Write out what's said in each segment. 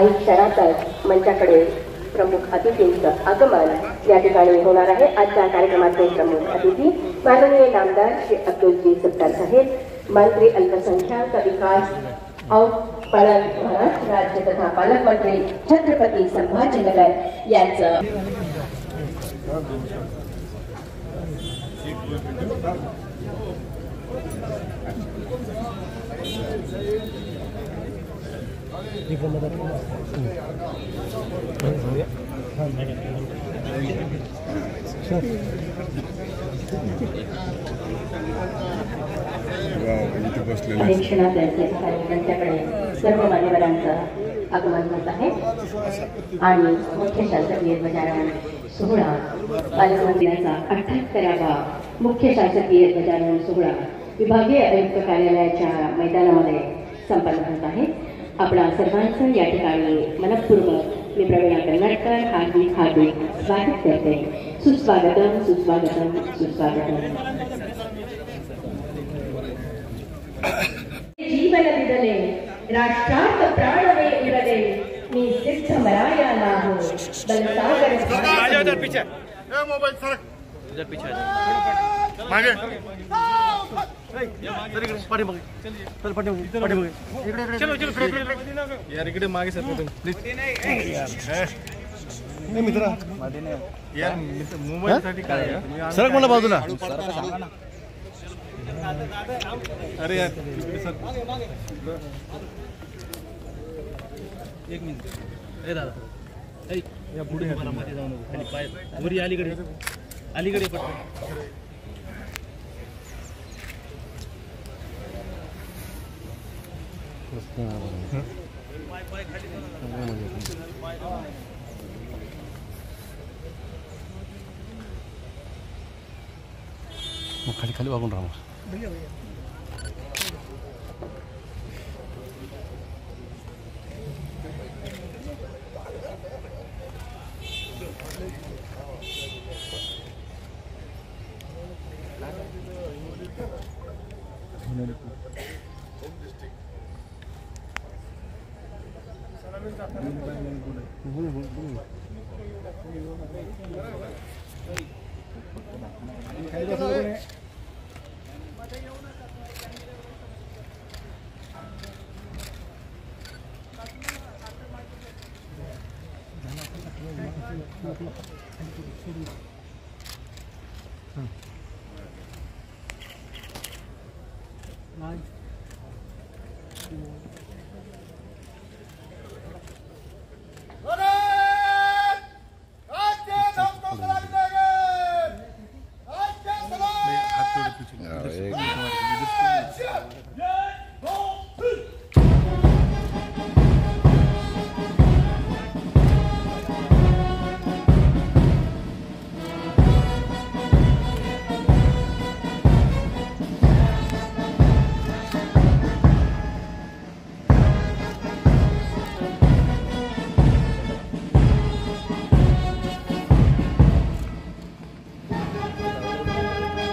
काही क्षणातच मंचाकडे प्रमुख अतिथींचं आगमन या ठिकाणी होणार आहे। आजच्या कार्यक्रमाचे प्रमुख अतिथी माननीय नामदार श्री अब्दुलजी सत्तार साहेब, मंत्री अल्पसंख्याक विकास और महाराष्ट्र राज्य तथा पालकमंत्री छत्रपती संभाजीनगर यांचं त्यांच्याकडे सर्व मान्यवरांचं आगमन होत आहे आणि मुख्य शासकीय ध्वजारोहण सोहळा पालकमंत्र्यांचा 78वा मुख्य शासकीय ध्वजारोहण सोहळा विभागीय आयुक्त कार्यालयाच्या मैदानामध्ये संपन्न होत आहे। आपणा सर्वांचं या ठिकाणी मनपूर्वक मी प्रवीणा कर्नाटकर हार्दिक स्वागत करते। सुस्वागतम सुस्वागतम सुस्वागतम। जीवन दिदले राष्ट्रार्थ प्राणवे उरले मी सिद्ध मराया नाहो बलसागर पीछे मोबाइल सर इधर पीछे मागे चल चलो यार इकडे मागे सर नाही मित्रा यार मोबाईल साठी काय सरक मला बाजूला अरे यार सर एक मिनिट अरे दादा या पुढे मध्ये जाऊ नको, खाली पाय वरी अलीकडे पटकन खाली खाली वागून राहा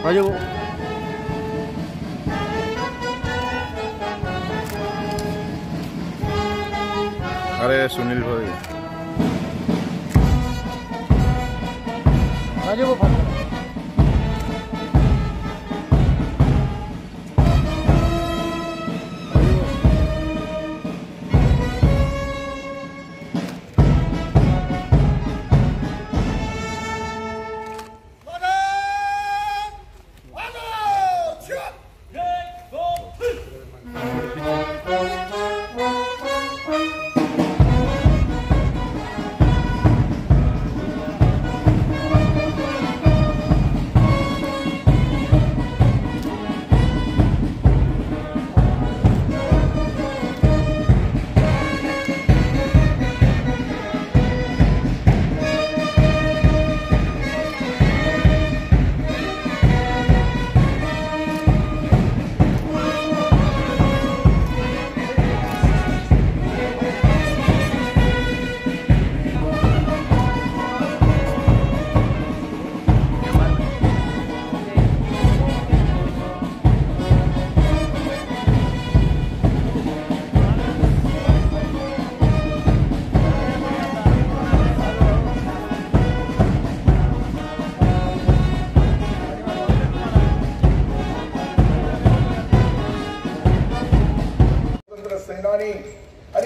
राजू अरे सुनील भाई राजू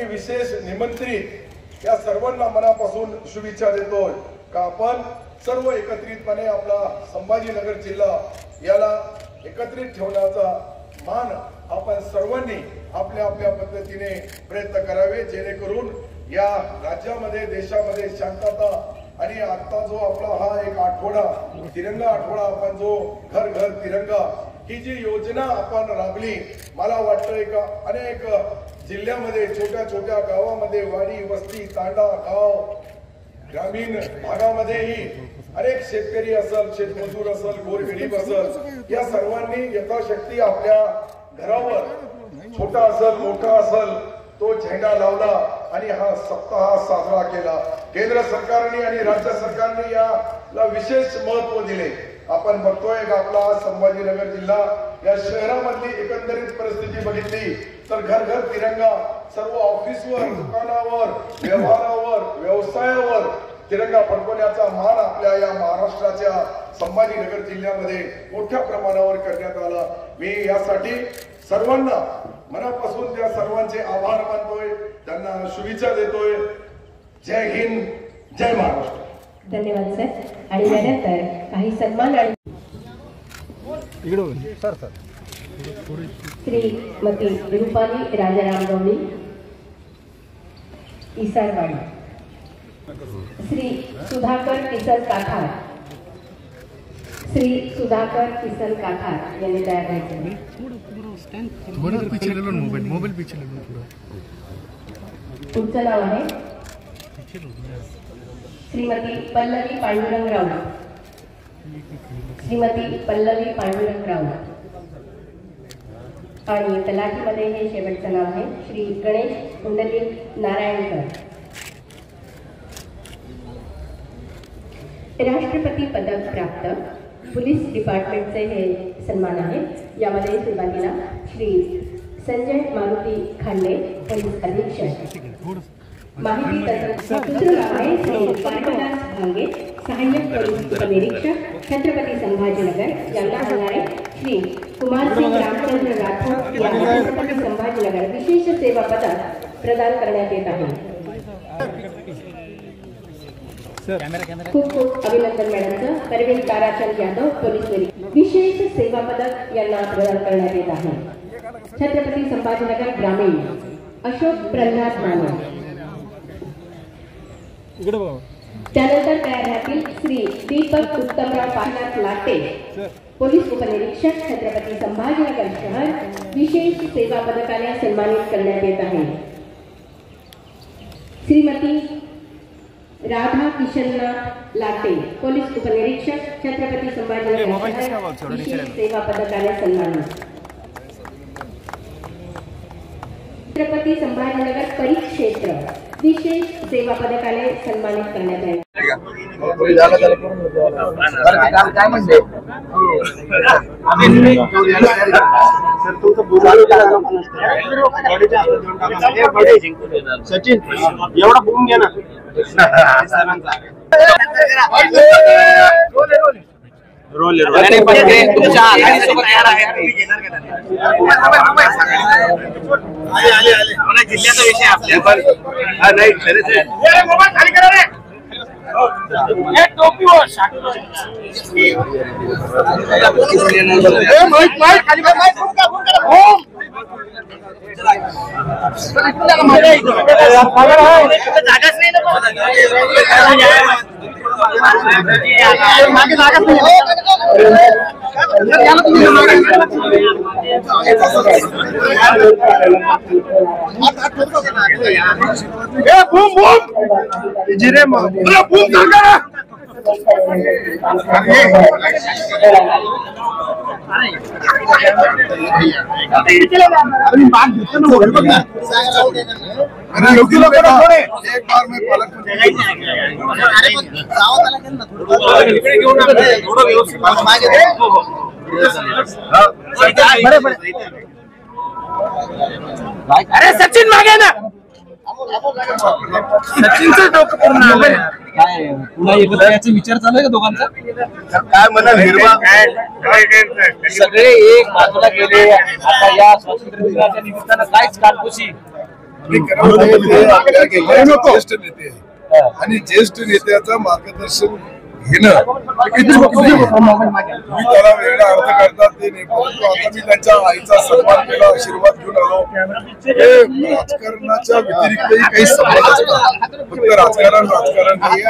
आणि विशेष निमंत्रित या सर्वांना मनापासून शुभेच्छा देतोय का आपण सर्व एकत्रितपणे आपला संभाजीनगर जिल्हा याला एकत्रित ठेवण्याचा मान आपण सर्वांनी आपल्या आपल्या पद्धतीने प्रयत्न करावे, जेणेकरून या राज्यामध्ये देशामध्ये शांतता आणि आता जो आपला हा एक आठवडा तिरंगा आठवडा आपण जो घर घर तिरंगा ही जी योजना आपण राबली, मला वाटतंय का अनेक जिल्ह्यामध्ये छोट्या छोट्या गावामध्ये वाडी वस्ती तांडा गाव ग्रामीण भागामध्येही अनेक शेतकरी असेल, शेतमजूर असेल, गोरगरीब असेल, या सर्वांनी यथाशक्ती आपल्या घरावर छोटा असेल मोठा असेल तो झेंडा लावला आणि हा सप्ताह साजरा केला। केंद्र सरकारने आणि राज्य सरकारने याला विशेष महत्व दिले। आपण बघतोय की आपला संभाजीनगर जिल्हा या शहरामधली एकंदरीत परिस्थिती बघितली तर घर घर तिरंगा, सर्व ऑफिसवर, दुकानावर, व्यवहारावर, व्यवसायावर तिरंगा फडकवण्याचा मान आपल्या या महाराष्ट्राच्या संभाजीनगर जिल्ह्यामध्ये मोठ्या प्रमाणावर करण्यात आला। मी यासाठी सर्वांना मनापासून त्या सर्वांचे आभार मानतोय, त्यांना शुभेच्छा देतोय। जय हिंद, जय महाराष्ट्र। धन्यवाद सर। आणि त्यानंतर काही सन्मान आणि श्रीमती रुपाली राजाराम गवळी इसारवाडी, श्री सुधाकर किसन काठार, श्री सुधाकर किसन काठार यांनी तयार करायचे। पुढचं नाव आहे श्रीमती पल्लवी पांडुरंग राऊत, श्रीमती पल्लवी पांडुरंग राऊत। आणि तलाठीमध्ये हे शेवटचं नाव आहे श्री गणेश कुंडलिक नारायणकर। राष्ट्रपती पदक प्राप्त पोलीस डिपार्टमेंटचे हे सन्मान आहे। यामध्ये सुरुवातीला श्री संजय मारुती खांडे पोलीस अधीक्षक, माहिती तंत्रज्ञान आहे श्री कारकदास भांगे सहाय्यक पोलीस उपनिरीक्षक छत्रपती संभाजीनगर यांना होणारे श्री कुमारसिंग रामचंद्र राठोड यांना छत्रपती संभाजीनगर विशेष सेवा पदक प्रदान करण्यात येत आहे। खूप खूप अभिनंदन मॅडमचं। परवीन ताराचंद यादव पोलीस निरीक्षक विशेष सेवा पदक यांना प्रदान करण्यात येत आहे। छत्रपती संभाजीनगर ग्रामीण अशोक प्रल्हाद माने। त्यानंतर तयार राहतील श्री दीपक उत्तमराव पाटलात लाटे पोलीस उपनिरीक्षक छत्रपती संभाजीनगर शहर विशेष सेवा पदकाने सन्मानित करण्यात येत आहे। श्रीमती राधा किशननाथ लाटे पोलीस उपनिरीक्षक छत्रपती संभाजीनगर शहर विशेष सेवा पदकाने सन्मानित। छत्रपती संभाजीनगर परिक्षेत्र विशेष सेवा पदकाने सन्मानित करण्यात आले। सचिन एवढा बघून घ्या ना। तुमच्या आघाडीसोबत तयार आहे जिल्ह्याचा विषय आपल्या नाही जागाच नाही जिरे योग्य लोक एक बार में अरे सचिन मागे ना सचिनचं डोकं पूर्ण काय पुन्हा एकत्र याचा विचार चालू आहे का दोघांचा काय म्हणाल निर्मा सगळे एक बाजूला गेले आता या स्वातंत्र्य दिनाच्या निमित्तानं काहीच कालकुशी आपल्या ज्येष्ठ नेते आहे आणि ज्येष्ठ नेत्याचं मार्गदर्शन घेणं तुम्ही त्याला वेगळा अर्थ करतात ते नाही, परंतु आता मी त्यांच्या आईचा सन्मान केला, आशीर्वाद घेऊन आलो. हे राजकारणाच्या व्यतिरिक्तही काही संबंध असतात, फक्त राजकारण नाही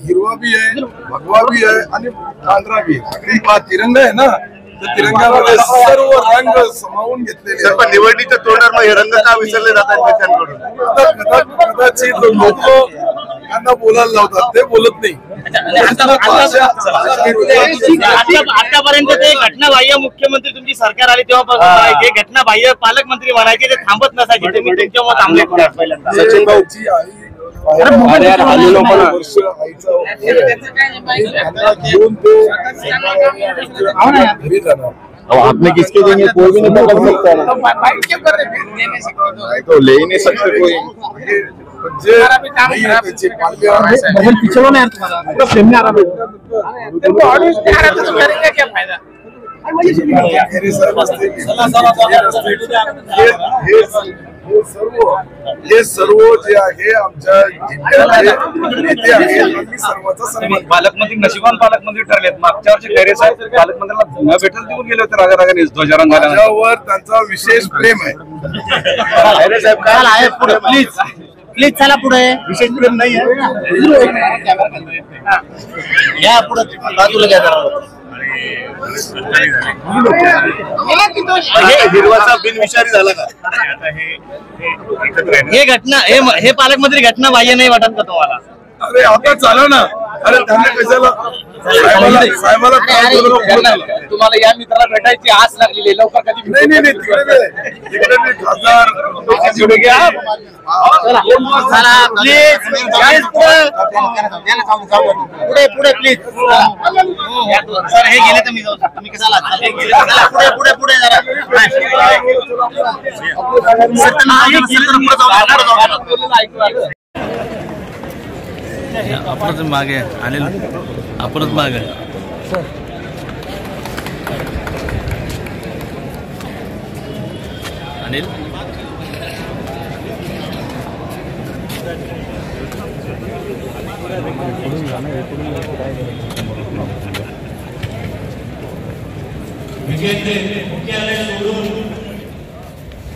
हिरवा भी आहे, भगवा भी आहे आणि पांढरा भी आहे. तिरंगा आहे ना, तर तिरंगामध्ये सर्व रंग समावून घेतलेले. पण निवडणुकीच्या तोंडावर हे रंग का विसरले जातात कदाचित लोक त्यांना बोलायला लावतात, ते बोलत नाही. आतापर्यंत ते घटनाबाह्य मुख्यमंत्री तुमची सरकार आली तेव्हा जे घटनाबाह्य पालकमंत्री म्हणायचे ते थांबत नसायचे, तुम्ही त्यांच्यावर थांबले. सचिन भाऊची आई घरी जाणार. आपने किसके देंगे कोई भी नहीं पकड़ सकता ना, तो ले ही नहीं सकते कोई. पिछड़ो ना क्या फायदा. हे सर्व जे आहे आमच्या नेते आहेत, सर्वांचा सन्मान. पालकमंत्री नशिबान पालकमंत्री ठरलेत. मागच्या वर्षी खैरे साहेब पालकमंत्र्यांना न भेटून देऊन गेले होते रागारागाने ध्वजारोहण. माझ्यावर त्यांचा विशेष प्रेम आहे. खैरे साहेब काय आहे पुढे प्लीज प्लीज चला पुढे. विशेष प्रेम नाही आहे या पुढे बाजूला घ्या. हिरवाचा बिनविषारी झाला का. हे घटना हे पालकमंत्री घटना बाह्य नाही वाटत का तुम्हाला. अरे आता चाला ना. अरे त्यांना कशाला साहेबाला तुम्हाला या मित्राला भेटायची आस लागलेली लवकर कधी. नाही तिकडे खासदार पुढे पुढे प्लीज सर. हे गेले तर मी जाऊ शकतो. मी कशाला पुढे पुढे पुढे जरा आपणच मागे आलेल, आपणच मागे. अनिल मुख्यालय सोडून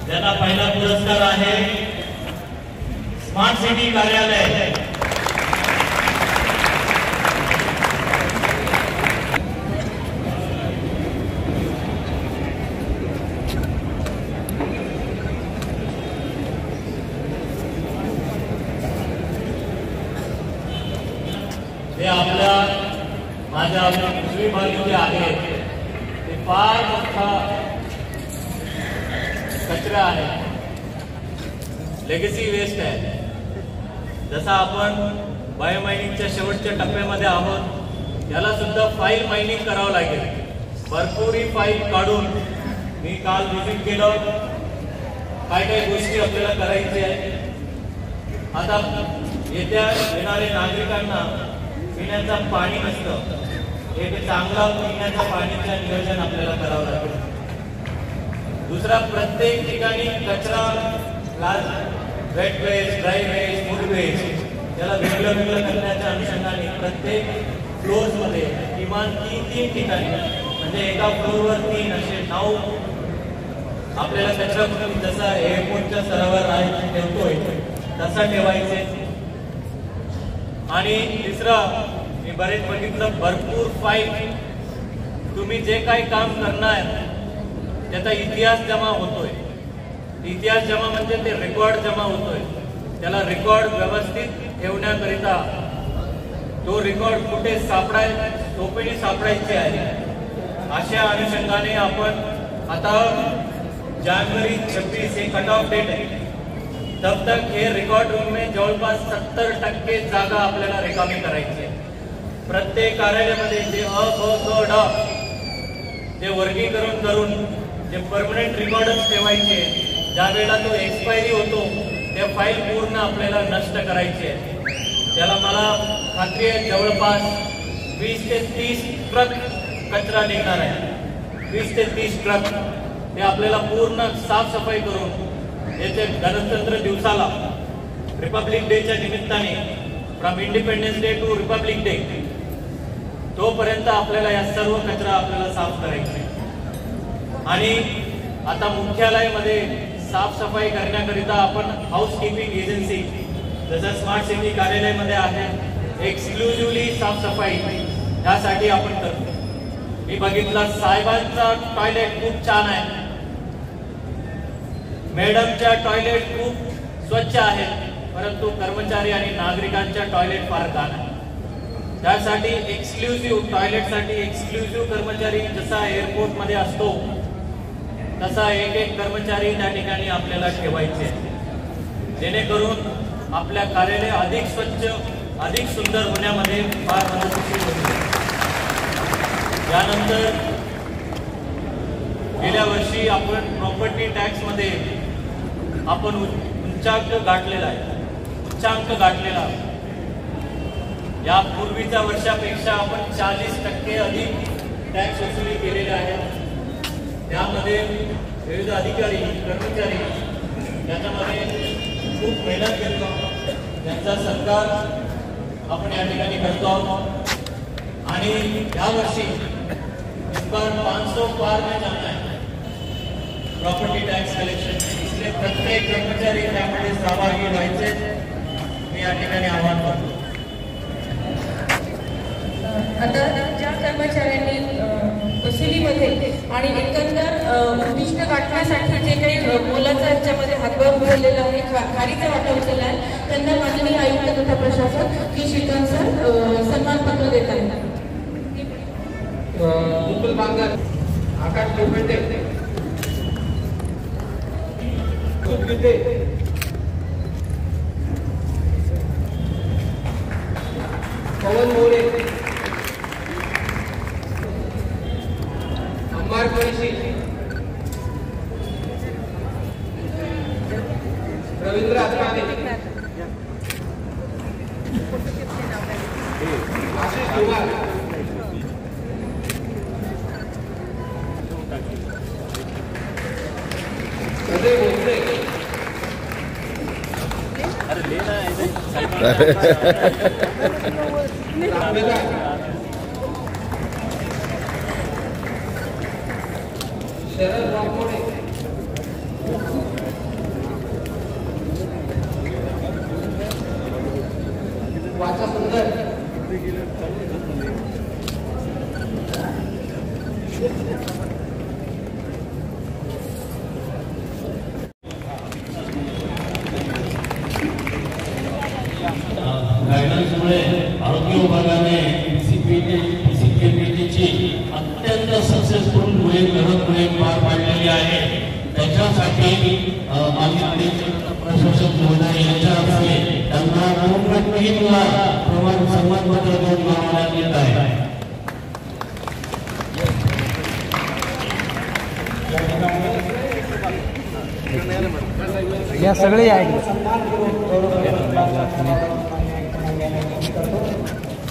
ज्यांना पहिला पुरस्कार आहे स्मार्ट सिटी कार्यालय. ते आपल्या माझ्या उजवी बाजू जे आहे ते फार मोठा कचरा आहे, लेगसी वेस्ट आहे. जसा आपण बायोमायनिंगच्या शेवटच्या टप्प्यामध्ये आहोत, याला सुद्धा फाईल मायनिंग करावं लागेल. भरपूर ही फाईल काढून मी काल व्हिजिट केलं. काय काय गोष्टी आपल्याला करायच्या आहेत. आता येणाऱ्या नागरिकांना पिण्याचं पाणी नसतं, एक चांगला पिण्याच्या पाण्याचं नियोजन आपल्याला करावं लागेल. दुसरा, प्रत्येक ठिकाणी कचरा, wet waste, dry waste, food waste याला वेगळं वेगळं करण्याच्या अनुषंगाने प्रत्येक फ्लोअर्समध्ये किमान 3 ठिकाणी, म्हणजे एका फ्लोअरवर 3 असे 9 आपल्याला कचरा जसा एअरपोर्टच्या स्तरावर आहे ठेवतोय तसा ठेवायचे. आणि तिसरं, मी बरेच बघितलं, भरपूर फाईल तुम्ही जे काही काम करणार त्याचा इतिहास जमा होतोय. इतिहास जमा म्हणजे ते रेकॉर्ड जमा होतोय. त्याला रेकॉर्ड व्यवस्थित ठेवण्याकरिता तो रेकॉर्ड कुठे सोपेने सापडायचे आहे. अशा अनुषंगाने आपण आता जानेवारी 26 हे कट ऑफ डेट आहे. तब तक हे रेकॉर्ड रूम में जवळपास 70% जागा आपल्याला रिकामी करायची आहे. प्रत्येक कार्यालयामध्ये जे अ, ब, क, ड ते वर्गीकरण करून जे परमनंट रेकॉर्डच ठेवायचे ज्या वेळेला तो एक्सपायरी होतो त्या फाईल पूर्ण आपल्याला नष्ट करायची आहे. त्याला मला खात्री आहे जवळपास 20 ते 30 ट्रक कचरा निघणार आहे. 20 ते 30 ट्रक ते आपल्याला पूर्ण साफसफाई करून येथे गणतंत्र दिवसाला रिपब्लिक डेच्या निमित्ताने from independence day to republic day तोपर्यंत आपल्याला या सर्व कचरा आपल्याला साफ करायचे. आणि आता मुख्यालयामध्ये साफसफाई करण्याकरिता आपण हाऊसकीपिंग एजन्सी जसं स्मार्ट सिटी कार्यालयामध्ये आहे एक्सक्लुझिव्हली साफसफाई यासाठी आपण करतो. मी बघितलं साहेबांचा टॉयलेट खूप छान आहे, मॅडमच्या टॉयलेट खूप स्वच्छ आहेत, परंतु कर्मचारी आणि नागरिकांच्या टॉयलेट फार घाण आहे. त्यासाठी एक्सक्लुझिव्ह टॉयलेटसाठी एक्सक्लुझिव्ह कर्मचारी जसा एअरपोर्टमध्ये असतो तसा एक एक कर्मचारी त्या ठिकाणी आपल्याला ठेवायचे, जेणेकरून आपल्या कार्यालय अधिक स्वच्छ अधिक सुंदर होण्यामध्ये फार मदतीशीर होते. यानंतर गेल्या वर्षी आपण प्रॉपर्टी टॅक्स मध्ये आपण उच्चांक गाठलेला आहे, उच्चांक गाठलेला. या पूर्वीच्या वर्षापेक्षा आपण 40% अधिक टॅक्स वसुली केलेले आहे. त्यामध्ये विविध अधिकारी कर्मचारी याच्यामध्ये खूप मेहनत घेतो, त्यांचा सत्कार आपण या ठिकाणी करतो आहोत. आणि यावर्षी इस बार 500 पार में जाना है प्रॉपर्टी टॅक्स कलेक्शन, इसलिए प्रत्येक कर्मचारी त्यामध्ये सहभागी व्हायचे मी या ठिकाणी आवाहन करतो. आता ज्या कर्मचाऱ्यांनी वसुलीमध्ये आणि एकंदर उद्दिष्ट गाठण्यासाठी जे काही मोलाचा याच्यामध्ये हातभार उचललेला आहे, खारीचा वाटा उचलला आहे, त्यांना माननीय आयुक्त तथा प्रशासक की श्रीकांत सर सन्मानपत्र देत आहेत. मुकुल बांगर, आकाश देवपेटे, पवन मोरे, अम्बार कुरेशी, रवींद्र अत्राने, आशीष कुमार, अजय भोसले, शरद वाकोडे, वाचा सुंदर, गायडन्समुळे आरोग्य विभागाने पीसीपीटीची अत्यंत सक्सेसफुल मोहीम पार पाडलेली आहे. त्याच्यासाठी आम्ही प्रशासक महोदय यांच्या हस्ते त्यांना पूर्ण 3 लाख प्रमाण सन्मानपत्र देऊन गौरवण्यात येत आहे. या सगळे आहेत.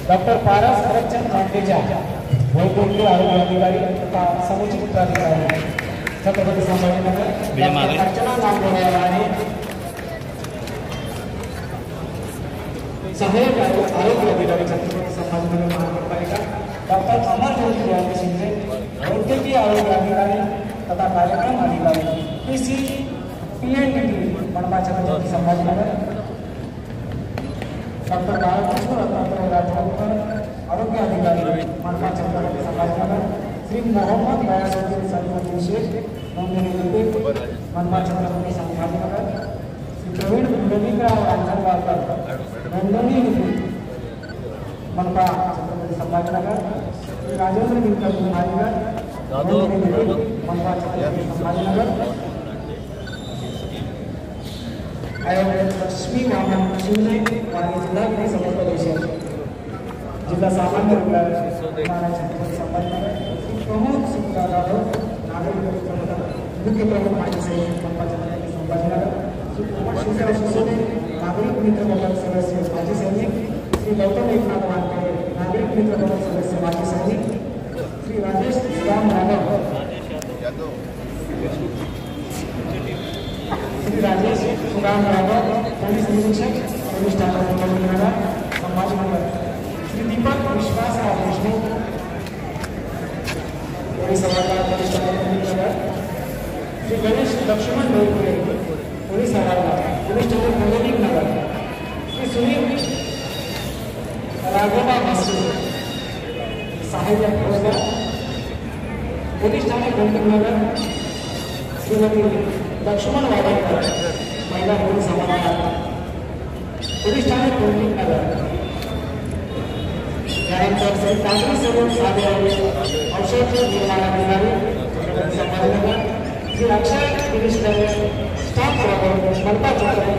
डॉक्टर पारस भरतचंद मांडेजा वैद्यकीय आरोग्य अधिकारी तथा समुचित उत्तराधिकारी छत्रपती संभाजीनगर, अर्चना नागोरावाने सहाय्यक आरोग्य अधिकारी छत्रपती संभाजीनगर महानगरपालिका, डॉक्टर अमरज्योती यांनी शिंदे वैद्यकीय आरोग्य अधिकारी तथा कार्यक्रम अधिकारी PNDT मनपा छत्रपती संभाजीनगर, डॉक्टर बाळकृष्ण दत्तात्रय राजगावकर आरोग्य अधिकारी मनपा छत्रपती संभाजीनगर, श्री मोहम्मद बयासुद्दीन सरपंच विशेष नोंदणी मनपा छत्रपती संभाजीनगर, श्री प्रवीण मुंडलीकराव रांजणगावकर नोंदणी मनपा छत्रपती संभाजीनगर, श्री राजेंद्र विक्रम कुमारीकर नोंदणी मनपा छत्रपती संभाजीनगर, लक्ष्मी वामन शिवने आणि जिल्हा गृह समुपदेशक जिल्हा सामान्य रुग्णालय छत्रपती संभाजीनगर, प्रमुख सुविधा जाधव नागरिक मुख्य प्रमुख माजी सैनिक मनपा छत्रपती संभाजीनगर, श्री कुमार शिवराव सिसोदे नागरिक मित्र मंडळ सदस्य माजी सैनिक, श्री गौतम एकनाथ वानखेडे नागरिक मित्र मंडळ सदस्य माजी सैनिक, श्री राजेश सुदाम राघव, श्री राजेश सुदाम राघव पोलीस निरीक्षक पोलीस ठाणा संभाजीनगर संभाजीनगर, श्री दीपक विश्वासराव देशमुख पोलीस हवालदार पोलीस ठाणा संभाजीनगर, श्री गणेश लक्ष्मण डोईपुरे पोलीस हवालदार पोलीस ठाणे प्रगती नगर, श्री सुनील राघोबा मसूर सहाय्यक फौजदार पोलीस ठाणे नगर, श्रीमती लक्ष्मण वाडेकर महिला पोलीस हवालदार पोलीस ठाणे नगर, त्यानंतर श्री तांत्रिक सरोवर साधे औषध निर्माण अधिकारी संभाजीनगर, श्री अक्षय मिनिस्टर स्टाफ मलका चौधरी